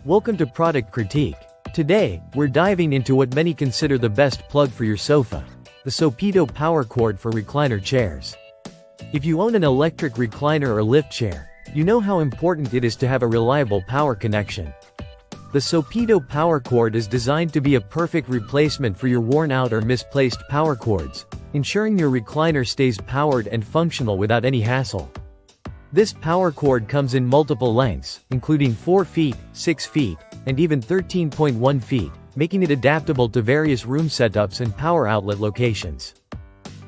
Welcome to Product Critique. Today, we're diving into what many consider the best plug for your sofa, the Sopito power cord for recliner chairs. If you own an electric recliner or lift chair, you know how important it is to have a reliable power connection. The Sopito power cord is designed to be a perfect replacement for your worn-out or misplaced power cords, ensuring your recliner stays powered and functional without any hassle. This power cord comes in multiple lengths, including 4 feet, 6 feet, and even 13.1 feet, making it adaptable to various room setups and power outlet locations.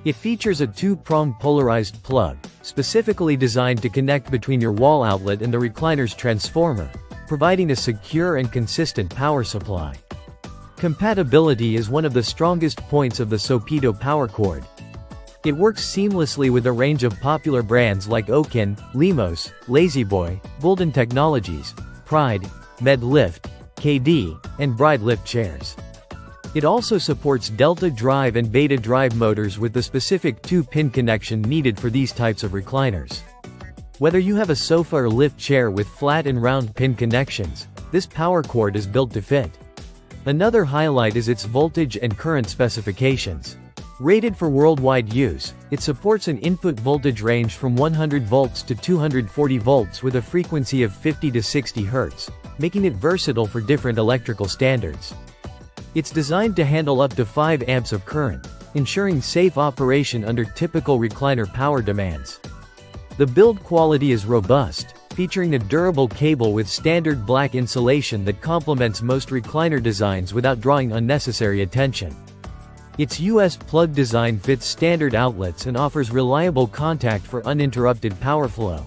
It features a 2-prong polarized plug, specifically designed to connect between your wall outlet and the recliner's transformer, providing a secure and consistent power supply. Compatibility is one of the strongest points of the Sopito power cord. It works seamlessly with a range of popular brands like Oaken, Limos, La-Z-Boy, Golden Technologies, Pride, MedLift, KD, and Bride lift chairs. It also supports Delta Drive and Beta Drive motors with the specific 2-pin connection needed for these types of recliners. Whether you have a sofa or lift chair with flat and round pin connections, this power cord is built to fit. Another highlight is its voltage and current specifications. Rated for worldwide use, it supports an input voltage range from 100 volts to 240 volts with a frequency of 50 to 60 Hz, making it versatile for different electrical standards. It's designed to handle up to 5 amps of current, ensuring safe operation under typical recliner power demands. The build quality is robust, featuring a durable cable with standard black insulation that complements most recliner designs without drawing unnecessary attention. Its US plug design fits standard outlets and offers reliable contact for uninterrupted power flow.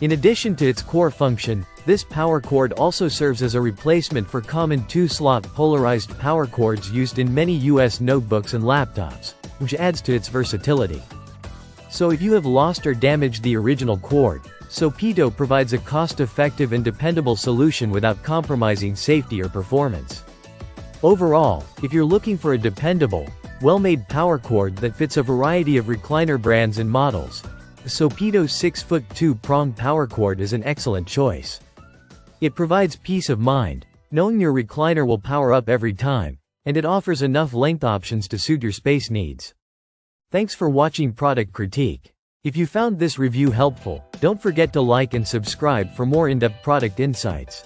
In addition to its core function, this power cord also serves as a replacement for common 2-slot polarized power cords used in many US notebooks and laptops, which adds to its versatility. So if you have lost or damaged the original cord, Sopito provides a cost-effective and dependable solution without compromising safety or performance. Overall, if you're looking for a dependable, well-made power cord that fits a variety of recliner brands and models, the Sopito 6-foot 2-prong power cord is an excellent choice. It provides peace of mind, knowing your recliner will power up every time, and it offers enough length options to suit your space needs. Thanks for watching Product Critique. If you found this review helpful, don't forget to like and subscribe for more in-depth product insights.